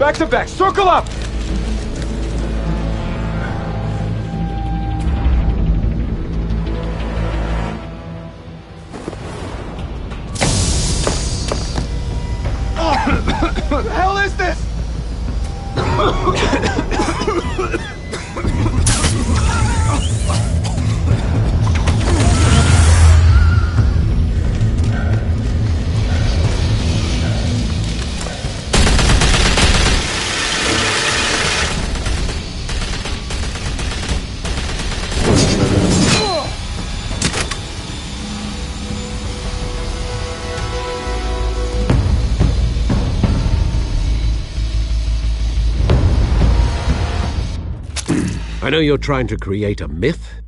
Back to back. Circle up! What the hell is this? I know you're trying to create a myth,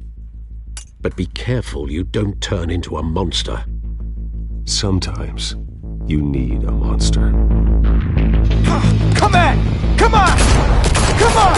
but be careful you don't turn into a monster. Sometimes you need a monster. Come on! Come on! Come on!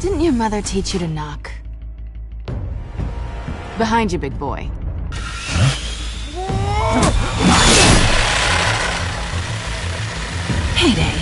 Didn't your mother teach you to knock? Behind you, big boy. Heyday.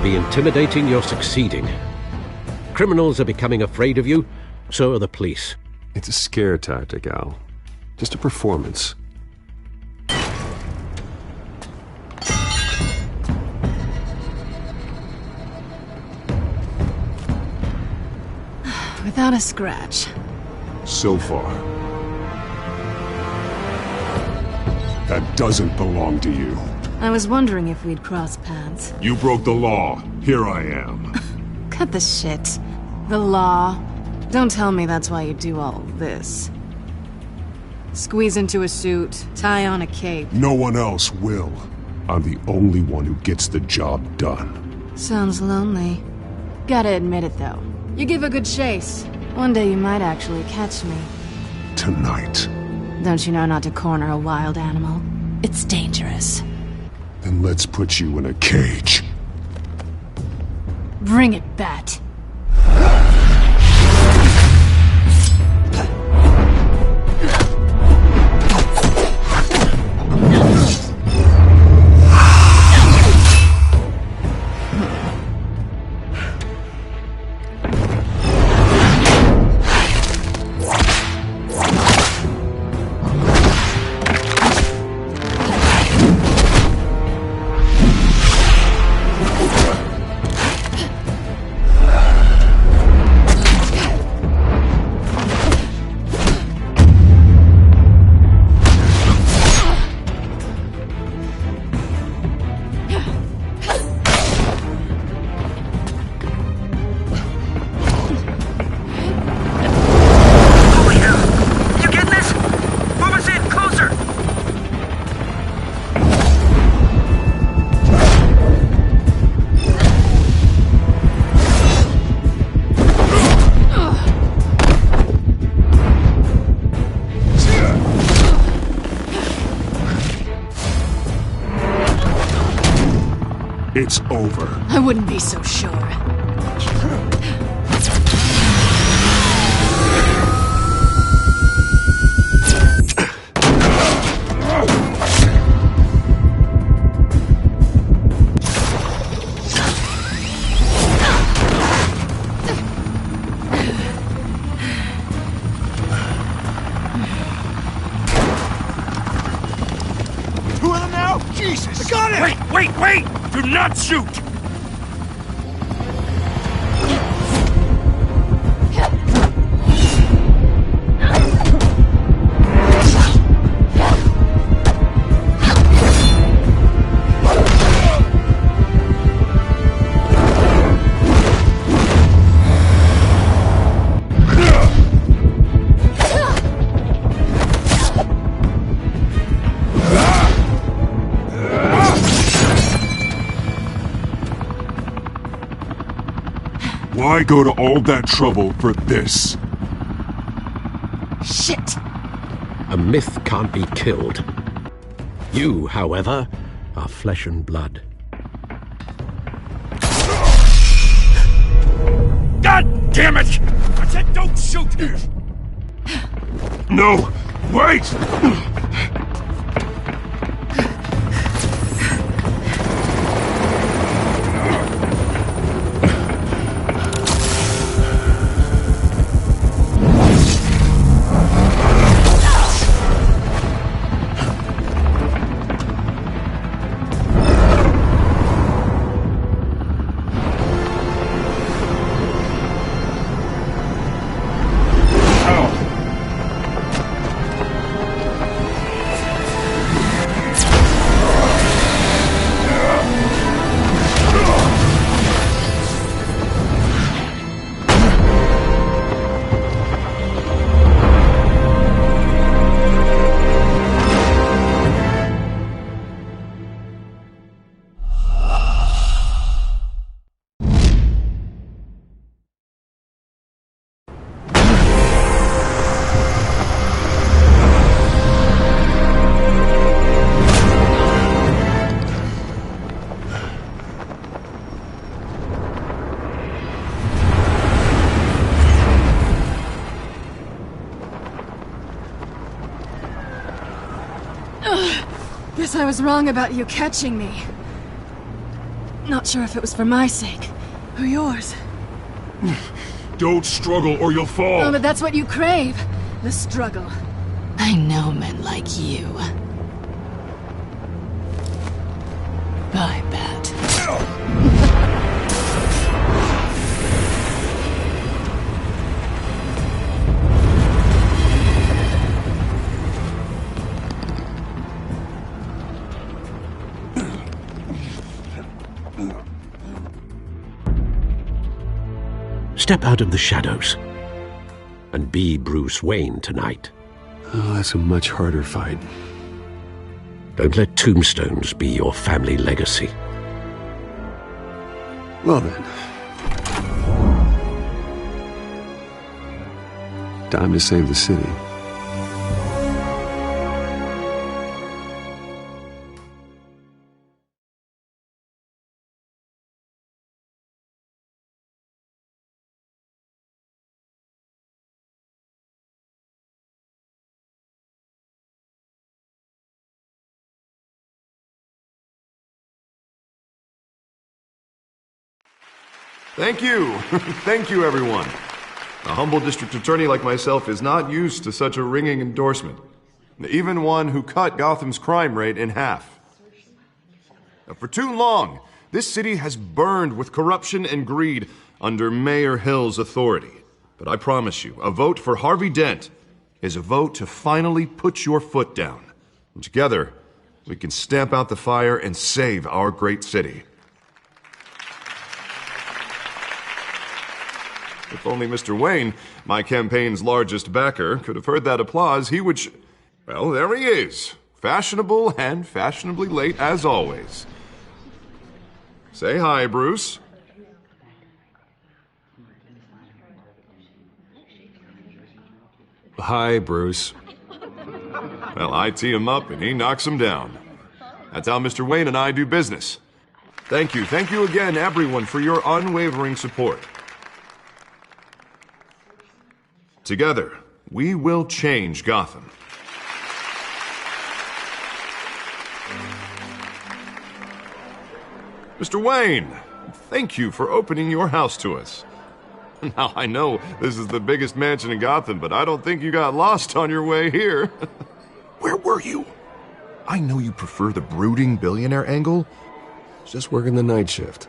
Intimidating, you're succeeding. Criminals are becoming afraid of you, so are the police. It's a scare tactic, Al. Just a performance. Without a scratch. So far. That doesn't belong to you. I was wondering if we'd cross paths. You broke the law. Here I am. Cut the shit. The law. Don't tell me that's why you do all this. Squeeze into a suit, tie on a cape. No one else will. I'm the only one who gets the job done. Sounds lonely. Gotta admit it, though. You give a good chase. One day you might actually catch me. Tonight. Don't you know not to corner a wild animal? It's dangerous. Then let's put you in a cage. Bring it, Bat. It's over. I wouldn't be so sure. Two of them now? Jesus! I got it! Wait! Do not shoot! Why go to all that trouble for this? Shit! A myth can't be killed. You, however, are flesh and blood. God damn it! I said don't shoot! No! Wait! Guess I was wrong about you catching me. Not sure if it was for my sake, or yours. Don't struggle or you'll fall! Oh, but that's what you crave. The struggle. I know men like you. I bet. Step out of the shadows and be Bruce Wayne tonight. Oh, that's a much harder fight. Don't let tombstones be your family legacy. Well then. Time to save the city. Thank you. Thank you, everyone. A humble district attorney like myself is not used to such a ringing endorsement. Even one who cut Gotham's crime rate in half. For too long, this city has burned with corruption and greed under Mayor Hill's authority. But I promise you, a vote for Harvey Dent is a vote to finally put your foot down. And together, we can stamp out the fire and save our great city. If only Mr. Wayne, my campaign's largest backer, could have heard that applause, he would well, there he is. Fashionable and fashionably late as always. Say hi, Bruce. Hi, Bruce. Well, I tee him up and he knocks him down. That's how Mr. Wayne and I do business. Thank you. Thank you again, everyone, for your unwavering support. Together, we will change Gotham. Mr. Wayne, thank you for opening your house to us. Now, I know this is the biggest mansion in Gotham, but I don't think you got lost on your way here. Where were you? I know you prefer the brooding billionaire angle. Just working the night shift.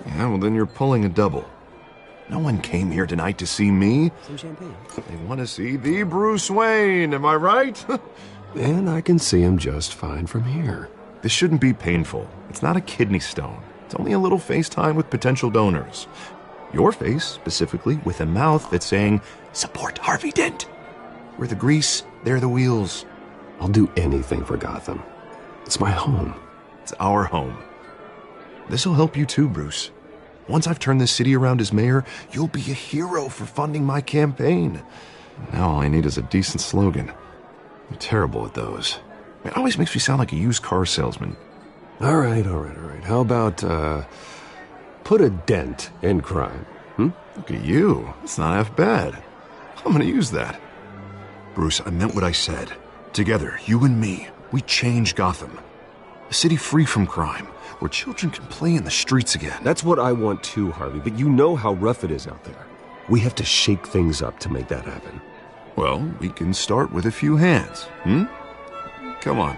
Yeah, well, then you're pulling a double. No one came here tonight to see me. Some champagne. They want to see the Bruce Wayne, am I right? And I can see him just fine from here. This shouldn't be painful. It's not a kidney stone. It's only a little FaceTime with potential donors. Your face, specifically, with a mouth that's saying, "Support Harvey Dent." We're the grease, they're the wheels. I'll do anything for Gotham. It's my home. It's our home. This'll help you too, Bruce. Once I've turned this city around as mayor, you'll be a hero for funding my campaign. Now all I need is a decent slogan. I'm terrible at those. It always makes me sound like a used car salesman. All right. How about, put a dent in crime, Look at you. It's not half bad. I'm gonna use that. Bruce, I meant what I said. Together, you and me, we change Gotham. A city free from crime, where children can play in the streets again. That's what I want too, Harvey, but you know how rough it is out there. We have to shake things up to make that happen. Well, we can start with a few hands, Come on.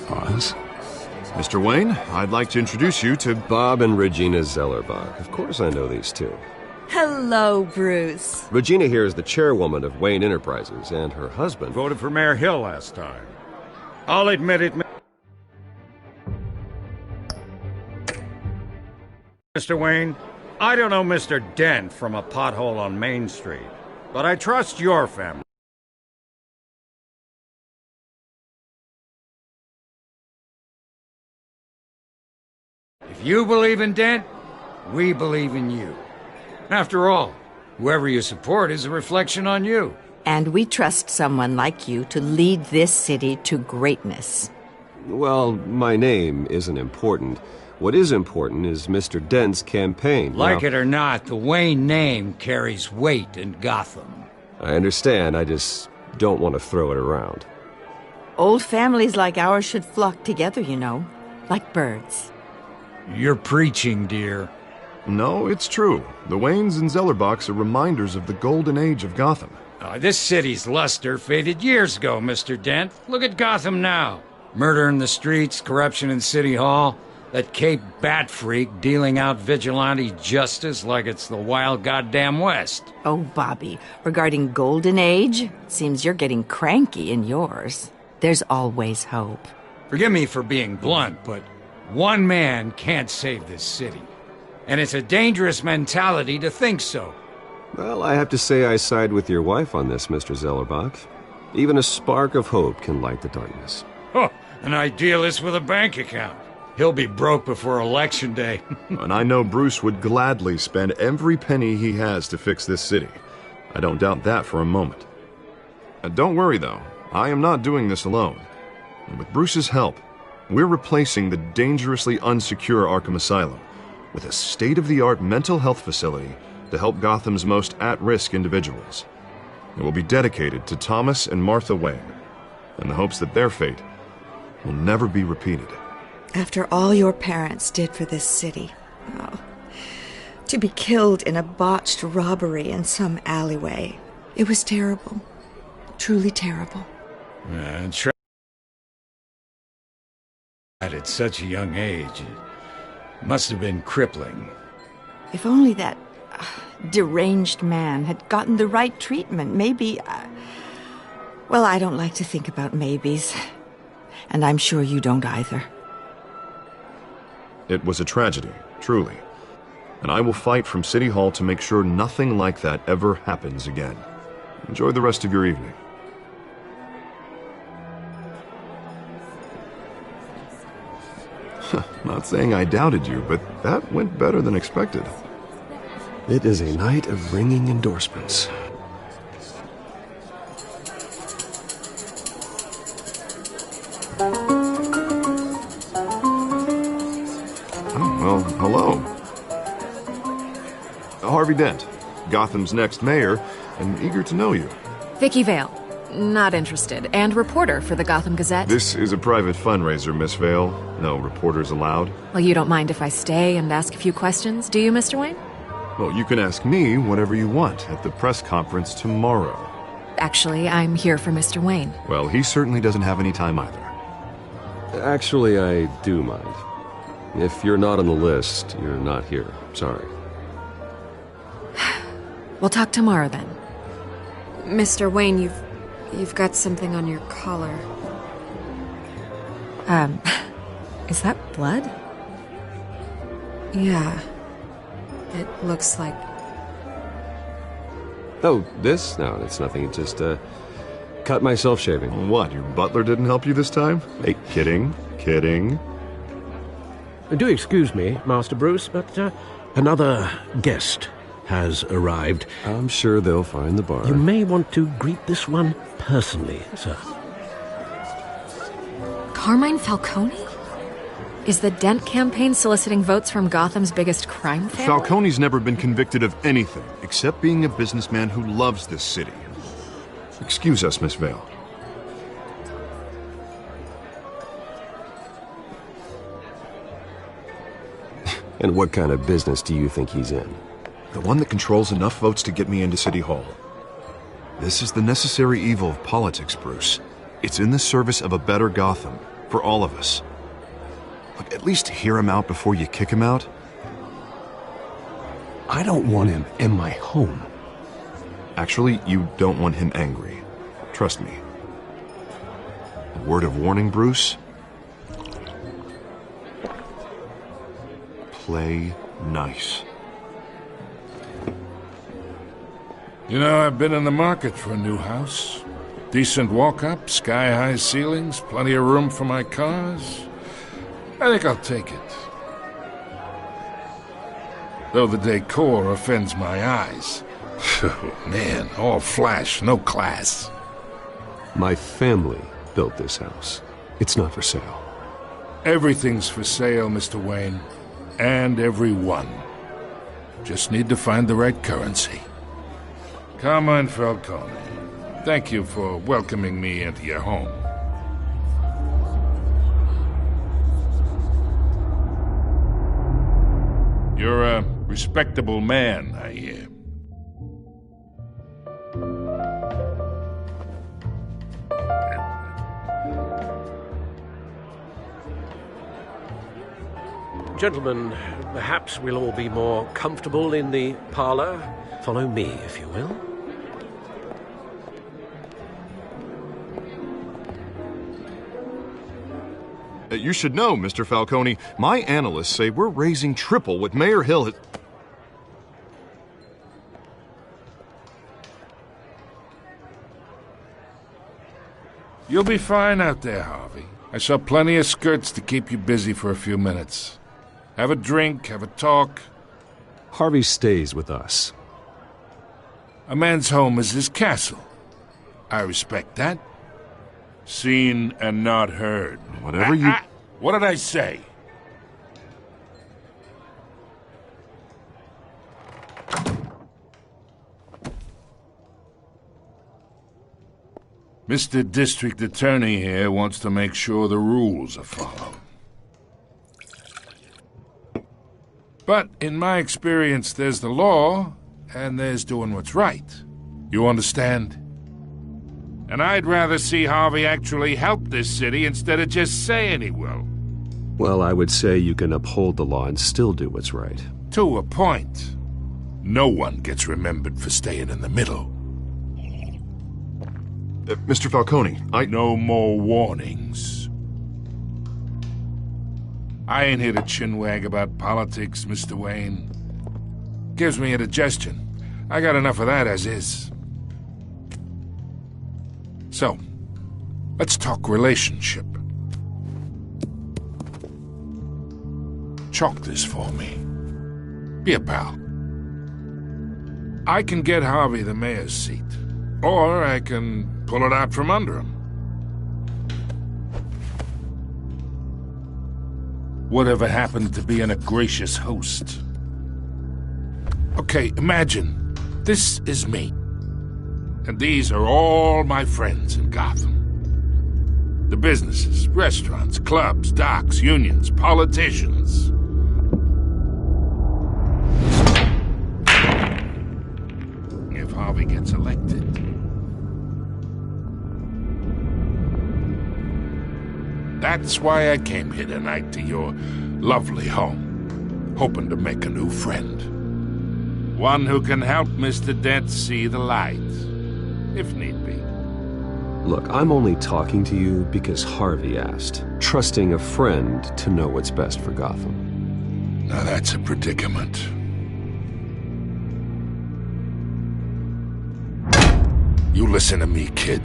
Pause. Mr. Wayne, I'd like to introduce you to Bob and Regina Zellerbach. Of course I know these two. Hello, Bruce. Regina here is the chairwoman of Wayne Enterprises, and her husband... Voted for Mayor Hill last time. I'll admit it, Mr. Wayne. I don't know Mr. Dent from a pothole on Main Street, but I trust your family. If you believe in Dent, we believe in you. After all, whoever you support is a reflection on you. And we trust someone like you to lead this city to greatness. Well, my name isn't important. What is important is Mr. Dent's campaign. Like it or not, the Wayne name carries weight in Gotham. I understand, I just don't want to throw it around. Old families like ours should flock together, you know, like birds. You're preaching, dear. No, it's true. The Waynes and Zellerbachs are reminders of the golden age of Gotham. This city's luster faded years ago, Mr. Dent. Look at Gotham now. Murder in the streets, corruption in City Hall, that Cape Bat freak dealing out vigilante justice like it's the wild goddamn West. Oh, Bobby, regarding Golden Age, seems you're getting cranky in yours. There's always hope. Forgive me for being blunt, but one man can't save this city. And it's a dangerous mentality to think so. Well, I have to say I side with your wife on this, Mr. Zellerbach. Even a spark of hope can light the darkness. Oh, an idealist with a bank account. He'll be broke before Election Day. And I know Bruce would gladly spend every penny he has to fix this city. I don't doubt that for a moment. Don't worry, though. I am not doing this alone. And with Bruce's help, we're replacing the dangerously unsecure Arkham Asylum with a state-of-the-art mental health facility to help Gotham's most at-risk individuals. It will be dedicated to Thomas and Martha Wayne, in the hopes that their fate will never be repeated. After all your parents did for this city, to be killed in a botched robbery in some alleyway, it was terrible. Truly terrible. At such a young age, it must have been crippling. If only that deranged man had gotten the right treatment, maybe... well, I don't like to think about maybes. And I'm sure you don't either. It was a tragedy, truly. And I will fight from City Hall to make sure nothing like that ever happens again. Enjoy the rest of your evening. Not saying I doubted you, but that went better than expected. It is a night of ringing endorsements. Oh, well, hello. Harvey Dent, Gotham's next mayor, and eager to know you. Vicky Vale. Not interested. And reporter for the Gotham Gazette. This is a private fundraiser, Miss Vale. No reporters allowed. Well, you don't mind if I stay and ask a few questions, do you, Mr. Wayne? Well, you can ask me whatever you want at the press conference tomorrow. Actually, I'm here for Mr. Wayne. Well, he certainly doesn't have any time either. Actually, I do mind. If you're not on the list, you're not here. Sorry. We'll talk tomorrow then. Mr. Wayne, you've got something on your collar. Is that blood? Yeah. It looks like... Oh, this? No, it's nothing. It just, cut myself shaving. What, your butler didn't help you this time? Hey, kidding. Do excuse me, Master Bruce, but another guest has arrived. I'm sure they'll find the bar. You may want to greet this one personally, sir. Carmine Falcone? Is the Dent campaign soliciting votes from Gotham's biggest crime family? Falcone's never been convicted of anything, except being a businessman who loves this city. Excuse us, Miss Vale. And what kind of business do you think he's in? The one that controls enough votes to get me into City Hall. This is the necessary evil of politics, Bruce. It's in the service of a better Gotham, for all of us. Look, at least hear him out before you kick him out. I don't want him in my home. Actually, you don't want him angry. Trust me. A word of warning, Bruce. Play nice. You know, I've been in the market for a new house. Decent walk-up, sky-high ceilings, plenty of room for my cars. I think I'll take it. Though the decor offends my eyes. Oh, man, all flash, no class. My family built this house. It's not for sale. Everything's for sale, Mr. Wayne. And everyone. Just need to find the right currency. Carmine Falcone, thank you for welcoming me into your home. You're a respectable man, I hear. Gentlemen, perhaps we'll all be more comfortable in the parlor. Follow me, if you will. You should know, Mr. Falcone, my analysts say we're raising triple what Mayor Hill has... You'll be fine out there, Harvey. I saw plenty of skirts to keep you busy for a few minutes. Have a drink, have a talk. Harvey stays with us. A man's home is his castle. I respect that. Seen and not heard. Whatever you... What did I say? Mr. District Attorney here wants to make sure the rules are followed. But in my experience, there's the law, and there's doing what's right. You understand? And I'd rather see Harvey actually help this city instead of just saying he will. Well, I would say you can uphold the law and still do what's right. To a point. No one gets remembered for staying in the middle. Mr. Falcone, No more warnings. I ain't here to chinwag about politics, Mr. Wayne. Gives me indigestion. I got enough of that as is. So, let's talk relationship. chalk this for me. Be a pal. I can get Harvey the mayor's seat, or I can pull it out from under him. Whatever happened to being a gracious host? Okay, imagine, this is me. And these are all my friends in Gotham. The businesses, restaurants, clubs, docks, unions, politicians. If Harvey gets elected. That's why I came here tonight to your lovely home, hoping to make a new friend. One who can help Mr. Dent see the light, if need be. Look, I'm only talking to you because Harvey asked, trusting a friend to know what's best for Gotham. Now that's a predicament. You listen to me, kid.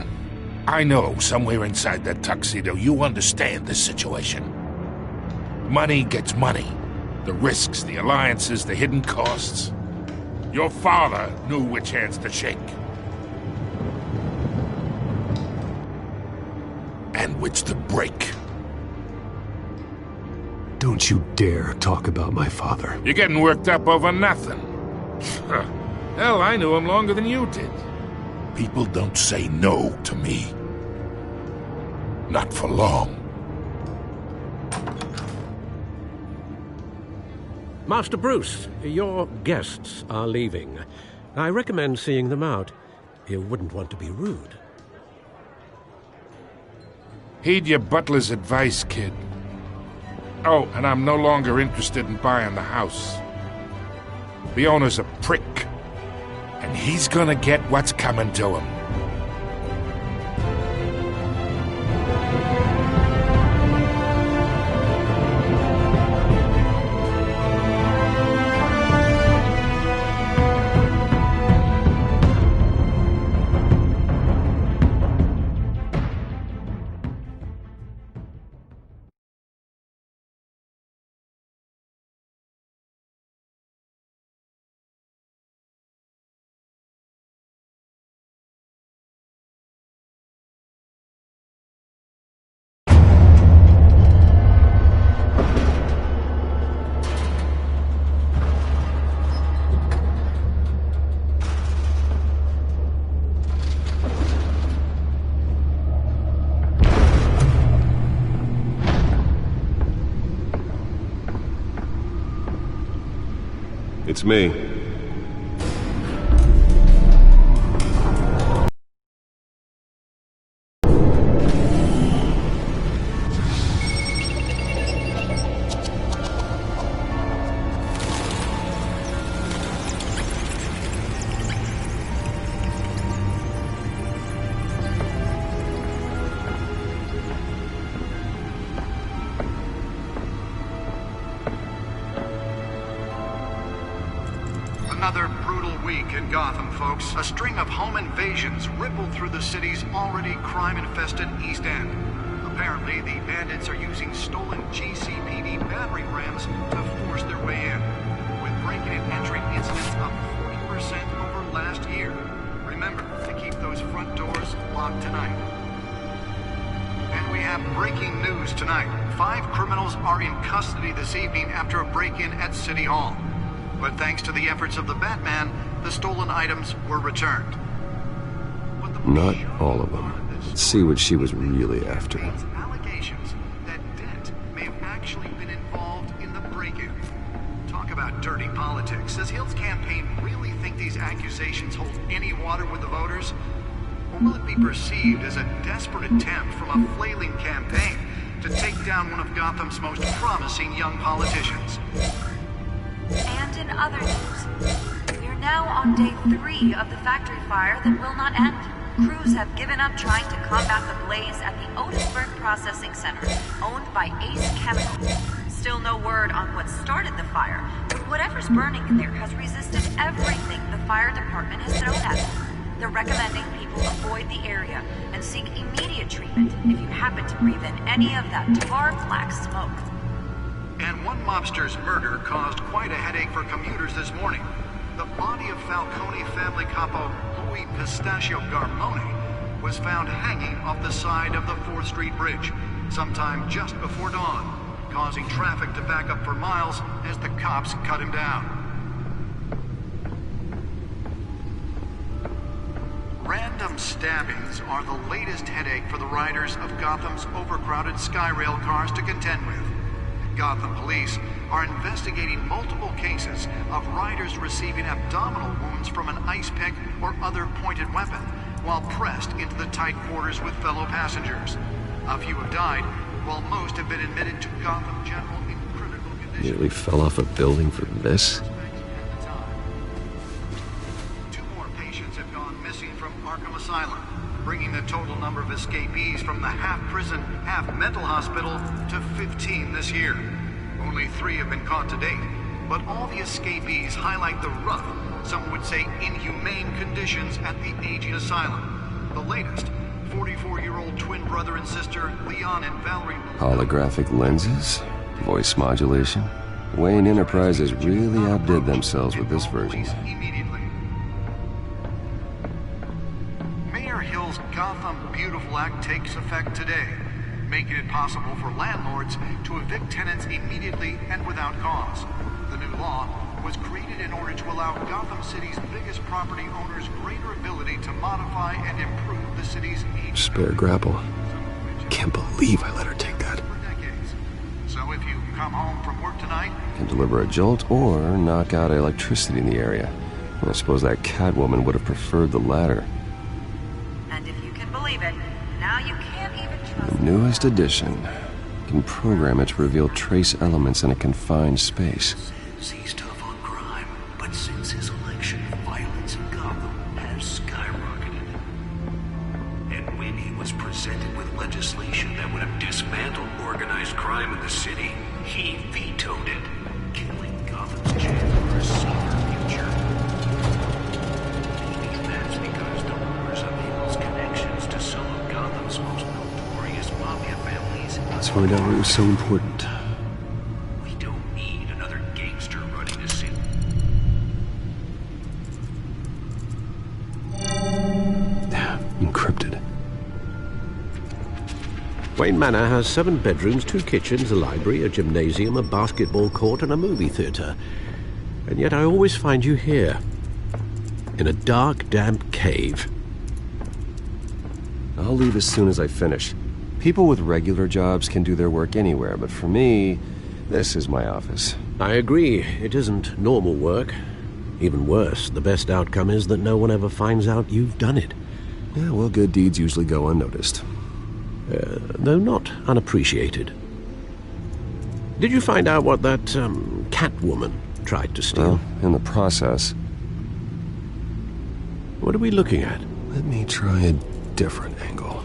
I know somewhere inside that tuxedo you understand this situation. Money gets money. The risks, the alliances, the hidden costs. Your father knew which hands to shake. And which to break. Don't you dare talk about my father. You're getting worked up over nothing. Hell, I knew him longer than you did. People don't say no to me. Not for long. Master Bruce, your guests are leaving. I recommend seeing them out. You wouldn't want to be rude. Heed your butler's advice, kid. Oh, and I'm no longer interested in buying the house. The owner's a prick. And he's gonna get what's coming to him. It's me. Another brutal week in Gotham, folks. A string of home invasions rippled through the city's already crime-infested East End. Apparently, the bandits are using stolen GCPD battering rams to force their way in, with breaking and entering incidents up 40% over last year. Remember to keep those front doors locked tonight. And we have breaking news tonight. 5 criminals are in custody this evening after a break-in at City Hall. But thanks to the efforts of the Batman, the stolen items were returned. Not all of them. Let's see what she was really after. Allegations that Dent may have actually been involved in the break-in. Talk about dirty politics. Does Hill's campaign really think these accusations hold any water with the voters? Or will it be perceived as a desperate attempt from a flailing campaign to take down one of Gotham's most promising young politicians? And in other news, we are now on day 3 of the factory fire that will not end. Crews have given up trying to combat the blaze at the Otisburg Processing Center, owned by Ace Chemical. Still no word on what started the fire, but whatever's burning in there has resisted everything the fire department has thrown at it. They're recommending people avoid the area and seek immediate treatment if you happen to breathe in any of that tar black smoke. And one mobster's murder caused quite a headache for commuters this morning. The body of Falcone family capo Louis Pistachio Garmone was found hanging off the side of the 4th Street Bridge sometime just before dawn, causing traffic to back up for miles as the cops cut him down. Random stabbings are the latest headache for the riders of Gotham's overcrowded Skyrail cars to contend with. Gotham police are investigating multiple cases of riders receiving abdominal wounds from an ice pick or other pointed weapon while pressed into the tight quarters with fellow passengers. A few have died, while most have been admitted to Gotham General in critical condition. Nearly fell off a building for this? Arkham Asylum, bringing the total number of escapees from the half-prison, half-mental hospital to 15 this year. Only 3 have been caught to date, but all the escapees highlight the rough, some would say inhumane conditions at the aging asylum. The latest, 44-year-old twin brother and sister Leon and Valerie... Holographic lenses? Voice modulation? Wayne Enterprises really outdid themselves with this version. Gotham Beautiful Act takes effect today, making it possible for landlords to evict tenants immediately and without cause. The new law was created in order to allow Gotham City's biggest property owners greater ability to modify and improve the city's spare grapple. Can't believe I let her take that. So if you come home from work tonight, can deliver a jolt or knock out electricity in the area. I suppose that Catwoman would have preferred the latter. Believe it. Now you can't even trust the newest edition. Can program it to reveal trace elements in a confined space. He's tough on crime, but since his election, violence in Gotham has skyrocketed. And when he was presented with legislation that would have dismantled organized crime in the city, he vetoed it, killing Gotham's chance for a safer future. Maybe that's because the rumors of Hill's connections to some of Gotham's most notorious mafia families... Let's find out what was so important. We don't need another gangster running the city. Encrypted. Wayne Manor has 7 bedrooms, 2 kitchens, a library, a gymnasium, a basketball court, and a movie theater. And yet I always find you here, in a dark, damp cave. I'll leave as soon as I finish. People with regular jobs can do their work anywhere, but for me, this is my office. I agree. It isn't normal work. Even worse, the best outcome is that no one ever finds out you've done it. Yeah, well, good deeds usually go unnoticed. Though not unappreciated. Did you find out what that, Catwoman tried to steal? Well, in the process. What are we looking at? Let me try a different angle.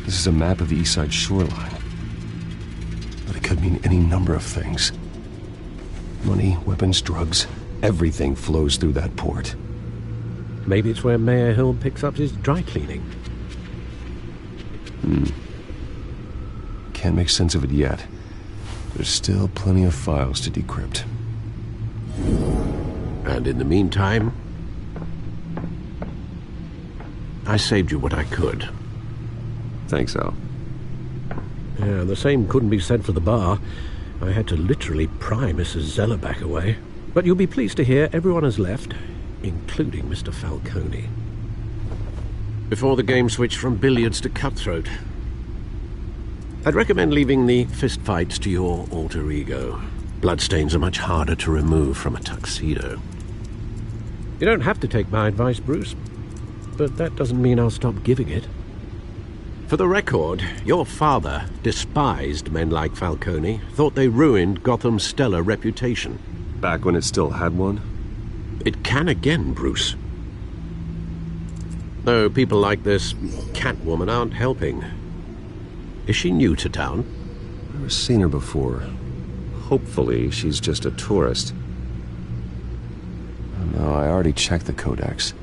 This is a map of the East Side shoreline. But it could mean any number of things. Money, weapons, drugs, everything flows through that port. Maybe it's where Mayor Hill picks up his dry cleaning. Can't make sense of it yet. There's still plenty of files to decrypt. And in the meantime, I saved you what I could. Thanks, Al. Yeah, the same couldn't be said for the bar. I had to literally pry Mrs. Zeller back away. But you'll be pleased to hear everyone has left, including Mr. Falcone. Before the game switched from billiards to cutthroat. I'd recommend leaving the fistfights to your alter ego. Bloodstains are much harder to remove from a tuxedo. You don't have to take my advice, Bruce, but that doesn't mean I'll stop giving it. For the record, your father despised men like Falcone, thought they ruined Gotham's stellar reputation. Back when it still had one? It can again, Bruce. Though people like this Catwoman aren't helping. Is she new to town? I've never seen her before. Hopefully, she's just a tourist. Oh, no, I already checked the codex.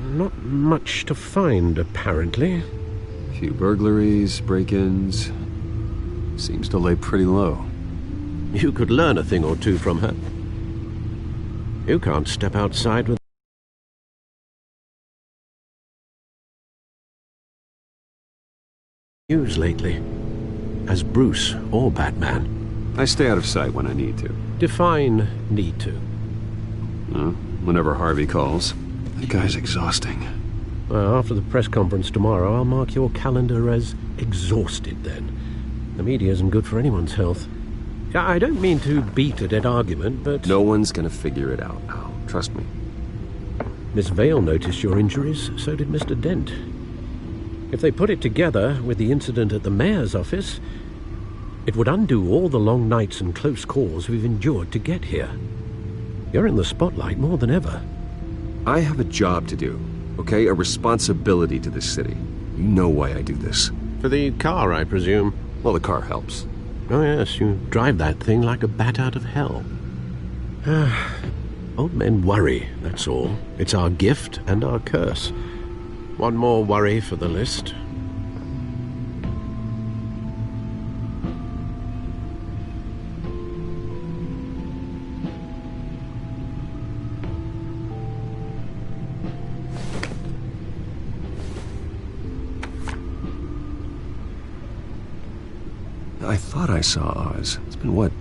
Not much to find, apparently. Few burglaries, break-ins. Seems to lay pretty low. You could learn a thing or two from her. You can't step outside with news lately. As Bruce or Batman. I stay out of sight when I need to. Define need to. Whenever Harvey calls. That guy's exhausting. Well, after the press conference tomorrow, I'll mark your calendar as exhausted then. The media isn't good for anyone's health. I don't mean to beat a dead argument, but... No one's gonna figure it out, Al. Trust me. Miss Vale noticed your injuries, so did Mr. Dent. If they put it together with the incident at the mayor's office, it would undo all the long nights and close calls we've endured to get here. You're in the spotlight more than ever. I have a job to do, okay? A responsibility to this city. You know why I do this. For the car, I presume. Well, the car helps. Oh yes, you drive that thing like a bat out of hell. Old men worry, that's all. It's our gift and our curse. One more worry for the list. I thought I saw Oz. It's been, what,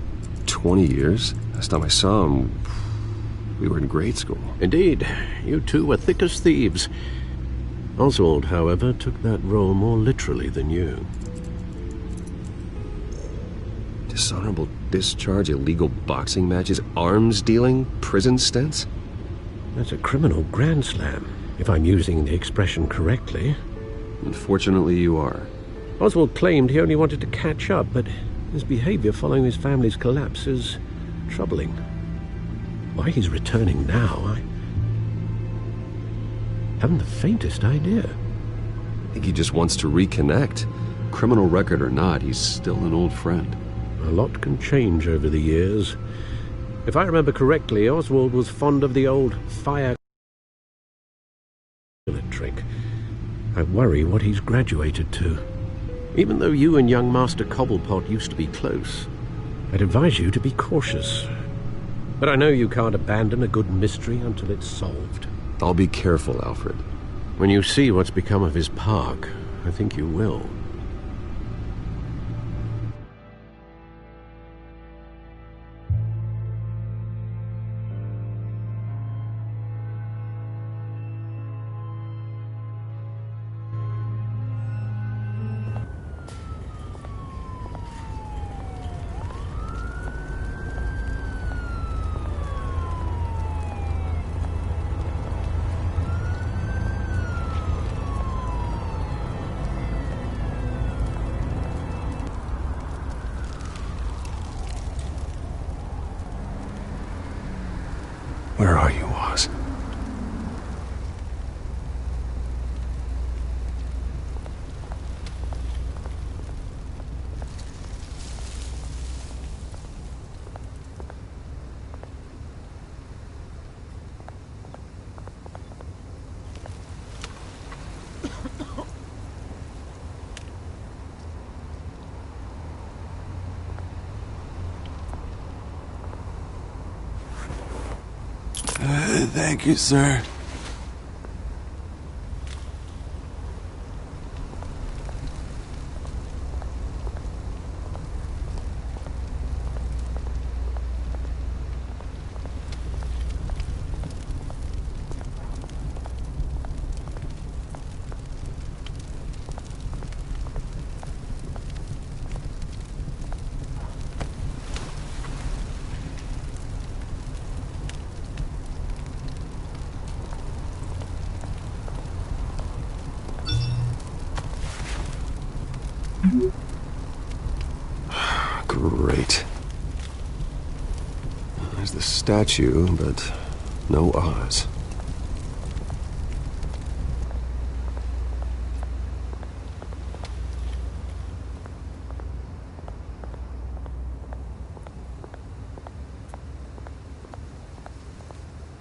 20 years? Last time I saw him, we were in grade school. Indeed. You two were thick as thieves. Oswald, however, took that role more literally than you. Dishonorable discharge, illegal boxing matches, arms dealing, prison stints? That's a criminal grand slam, if I'm using the expression correctly. Unfortunately, you are. Oswald claimed he only wanted to catch up, but his behavior following his family's collapse is troubling. Why he's returning now, I haven't the faintest idea. I think he just wants to reconnect. Criminal record or not, he's still an old friend. A lot can change over the years. If I remember correctly, Oswald was fond of the old fire trick. I worry what he's graduated to. Even though you and young Master Cobblepot used to be close, I'd advise you to be cautious. But I know you can't abandon a good mystery until it's solved. I'll be careful, Alfred. When you see what's become of his park, I think you will. Where are you, Oz? Thank you, sir. Great. There's the statue, but no Oz.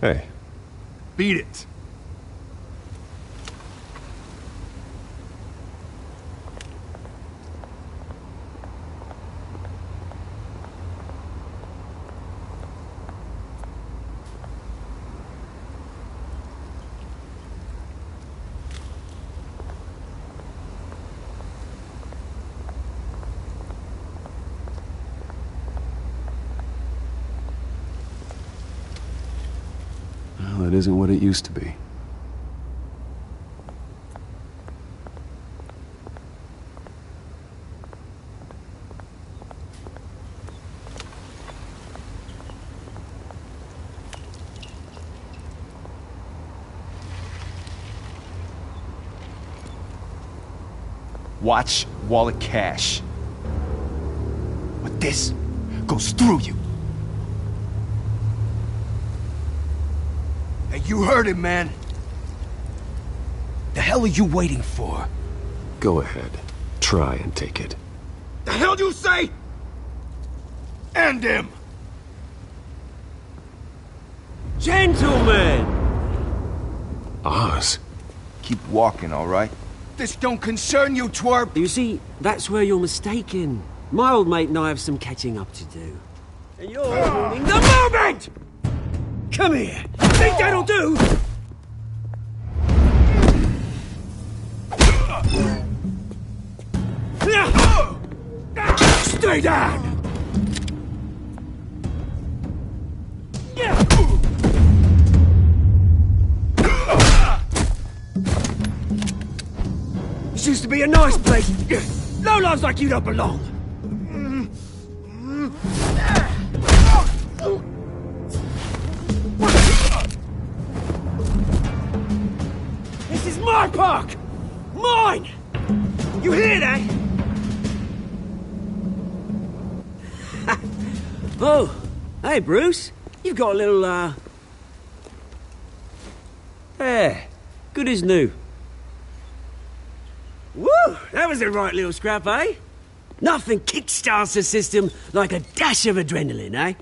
Hey. Beat it. Well, it isn't what it used to be. Watch wallet cash. But this goes through you. Hey, you heard him, man. The hell are you waiting for? Go ahead. Try and take it. The hell do you say? End him! Gentlemen! Oz. Keep walking, all right? This don't concern you, twerp! You see, that's where you're mistaken. My old mate and I have some catching up to do. And you're ruining the moment! Come here! Think that'll do? Stay down! This used to be a nice place. Lowlifes like you don't belong. This is my park! Mine! You hear that? Oh, hey, Bruce. You've got a little, Yeah, good as new. Woo! That was a right little scrap, eh? Nothing kickstarts the system like a dash of adrenaline, eh?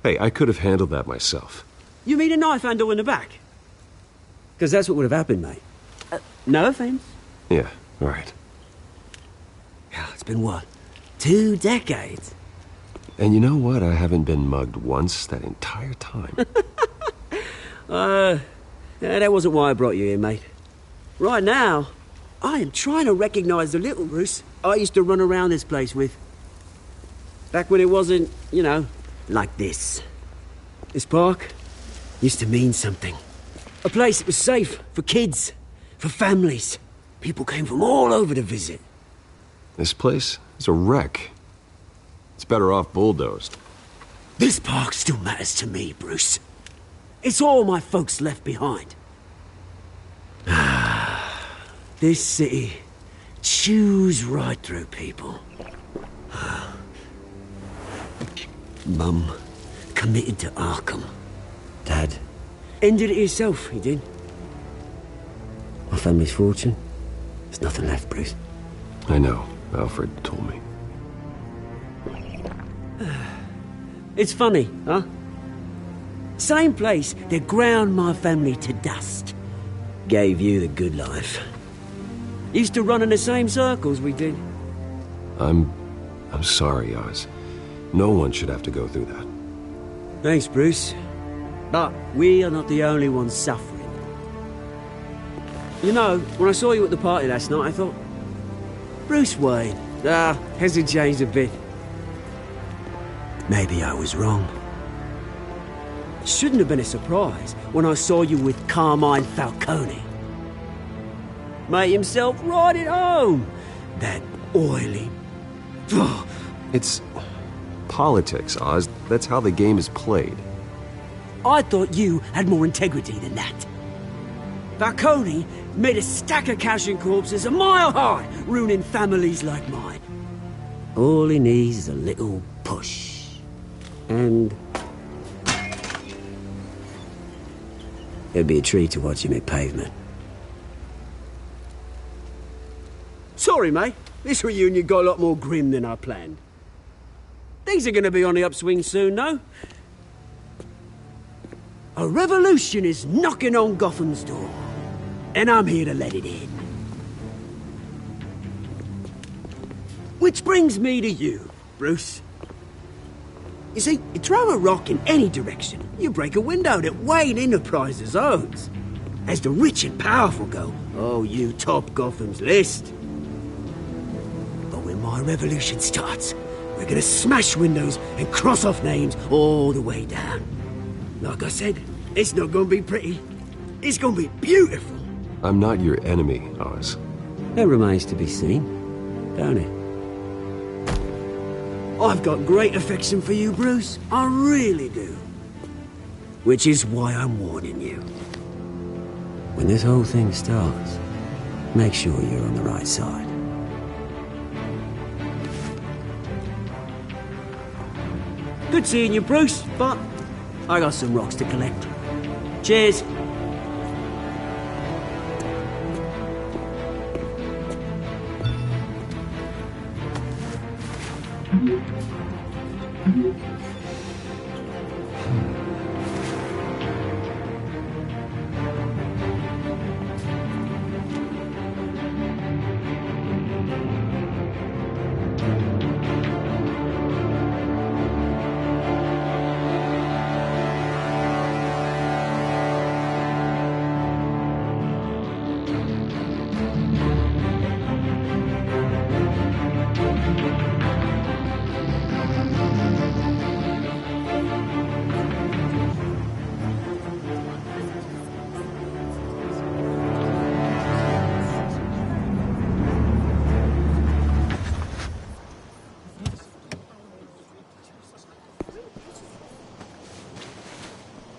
Hey, I could have handled that myself. You mean a knife handle in the back? Because that's what would have happened, mate. No offense. Yeah, all right. It's been what? 2 decades? And you know what? I haven't been mugged once that entire time. That wasn't why I brought you here, mate. Right now, I am trying to recognize the little Bruce I used to run around this place with. Back when it wasn't, you know, like this. This park used to mean something. A place that was safe for kids, for families. People came from all over to visit. This place is a wreck. It's better off bulldozed. This park still matters to me, Bruce. It's all my folks left behind. This city chews right through people. Mum committed to Arkham. Dad ended it himself, he did. My family's fortune, there's nothing left, Bruce. I know. Alfred told me. It's funny, huh? Same place that ground my family to dust gave you the good life. Used to run in the same circles we did. I'm sorry, Oz. No one should have to go through that. Thanks, Bruce. But we are not the only ones suffering. You know, when I saw you at the party last night, I thought, Bruce Wayne. Hasn't changed a bit. Maybe I was wrong. Shouldn't have been a surprise when I saw you with Carmine Falcone. Made himself right at home. That oily... It's politics, Oz. That's how the game is played. I thought you had more integrity than that. Falcone made a stack of cashing corpses a mile high, ruining families like mine. All he needs is a little push. And it'd be a treat to watch him hit pavement. Sorry, mate. This reunion got a lot more grim than I planned. Things are going to be on the upswing soon, though. A revolution is knocking on Gotham's door, and I'm here to let it in. Which brings me to you, Bruce. You see, you throw a rock in any direction, you break a window that Wayne Enterprises owns. As the rich and powerful go, oh, you top Gotham's list. But when my revolution starts, we're gonna smash windows and cross off names all the way down. Like I said, it's not gonna be pretty. It's gonna be beautiful. I'm not your enemy, Oz. That remains to be seen, don't it? I've got great affection for you, Bruce. I really do. Which is why I'm warning you. When this whole thing starts, make sure you're on the right side. Good seeing you, Bruce, but I got some rocks to collect. Cheers.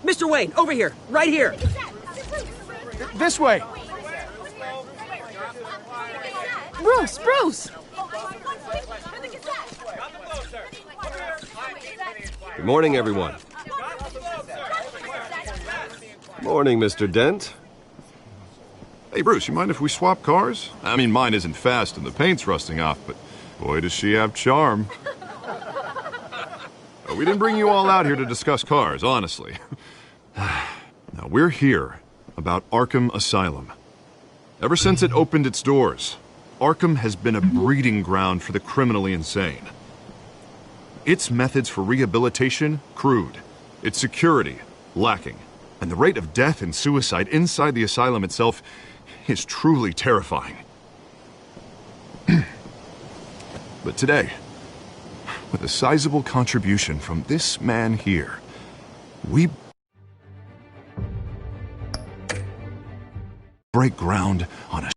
Mr. Wayne, over here, right here. This way. Bruce! Good morning, everyone. Morning, Mr. Dent. Hey, Bruce, you mind if we swap cars? I mean, mine isn't fast and the paint's rusting off, but boy, does she have charm. We didn't bring you all out here to discuss cars, honestly. Now, we're here about Arkham Asylum. Ever since it opened its doors, Arkham has been a breeding ground for the criminally insane. Its methods for rehabilitation, crude. Its security, lacking. And the rate of death and suicide inside the asylum itself is truly terrifying. But today, with a sizable contribution from this man here, we break ground on a